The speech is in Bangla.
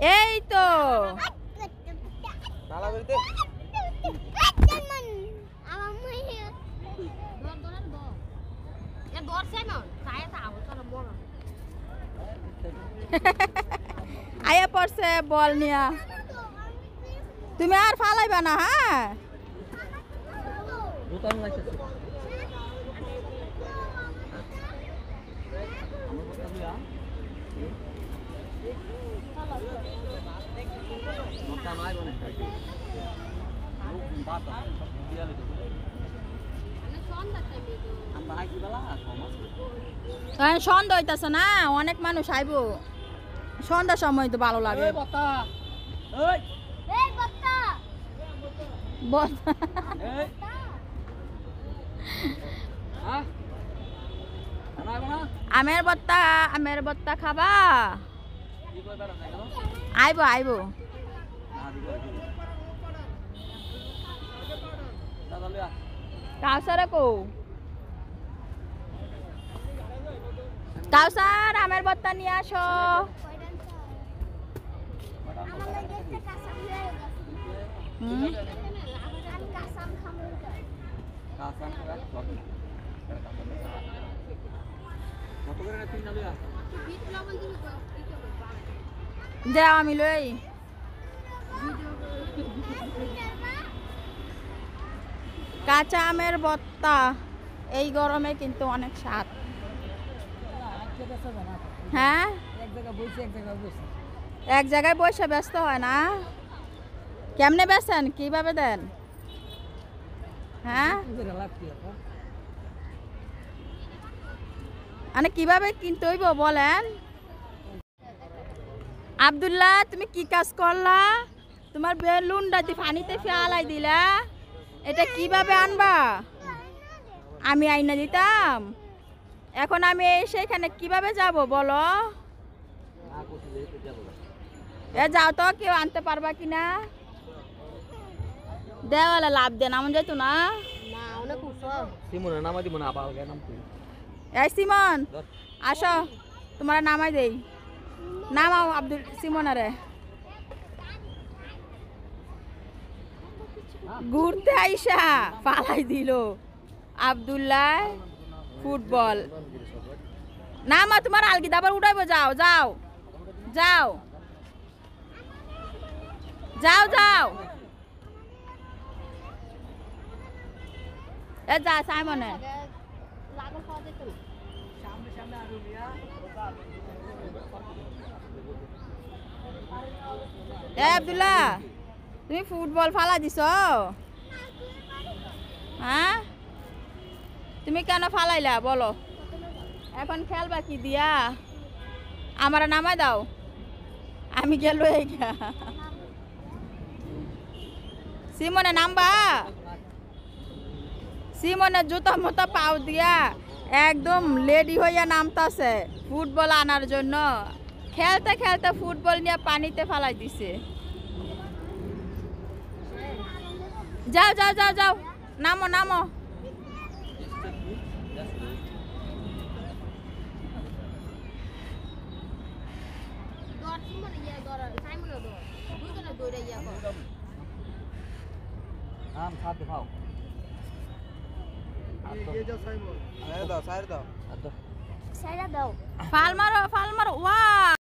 এই তো আয়া পড়ছে বল নিয়া তুমি আর ফালাইবা না হ্যাঁ সন্ধ্যা হইতেছে না অনেক মানুষ আইব সন্ধ্যার সময় তো ভালো লাগে আমের বত্তা খাবা আইব আইব কাউসারে কো কাউসার আমের বত্তা নিয়ে আসো যাও আমি লই কাঁচা আমের বত্তা এই গরমে কিন্তু অনেক স্বাদ হ্যাঁ এক জায়গায় বসে ব্যস্ত হয় না কেমনে বেচেন কিভাবে দেন হ্যাঁ মানে কিভাবে কিনতে হইব বলেন আব্দুল্লাহ তুমি কি কাজ করলা তোমার বেলুনটা পানিতে ফেলাই দিলা এটা কিভাবে আনবা আমি আইনা দিতাম এখন আমি সেখানে কিভাবে যাব বলো এ যাও তো কেউ আনতে পারবা কিনা দেওয়ালে লাভ দেন এমন যেত না এই সিমন আসো তোমার নামাই দেই নামাও আব্দুল সিমনারে ঘুরতে আইসা পালাই দিল আব্দুল্লাহ ফুটবল না মা তোমার আলগিদা আবার উঠাইবো যাও যাও যাও যাও যাও এ যা সাইমনে এ আব্দুল্লাহ তুমি ফুটবল ফালা দিছ হ্যাঁ তুমি কেন ফালাইলা বলো এখন খেলবা কি দিয়া আমার নামাই দাও আমি গেল সিমনে নামবা সিমনে জুতো মতো পাও দিয়া একদম রেডি হইয়া নামতাছে ফুটবল আনার জন্য খেলতে খেলতে ফুটবল নিয়ে পানিতে ফালাই দিছে যাও যাও যাও যাও নামো নামো ফাল মারো ওয়া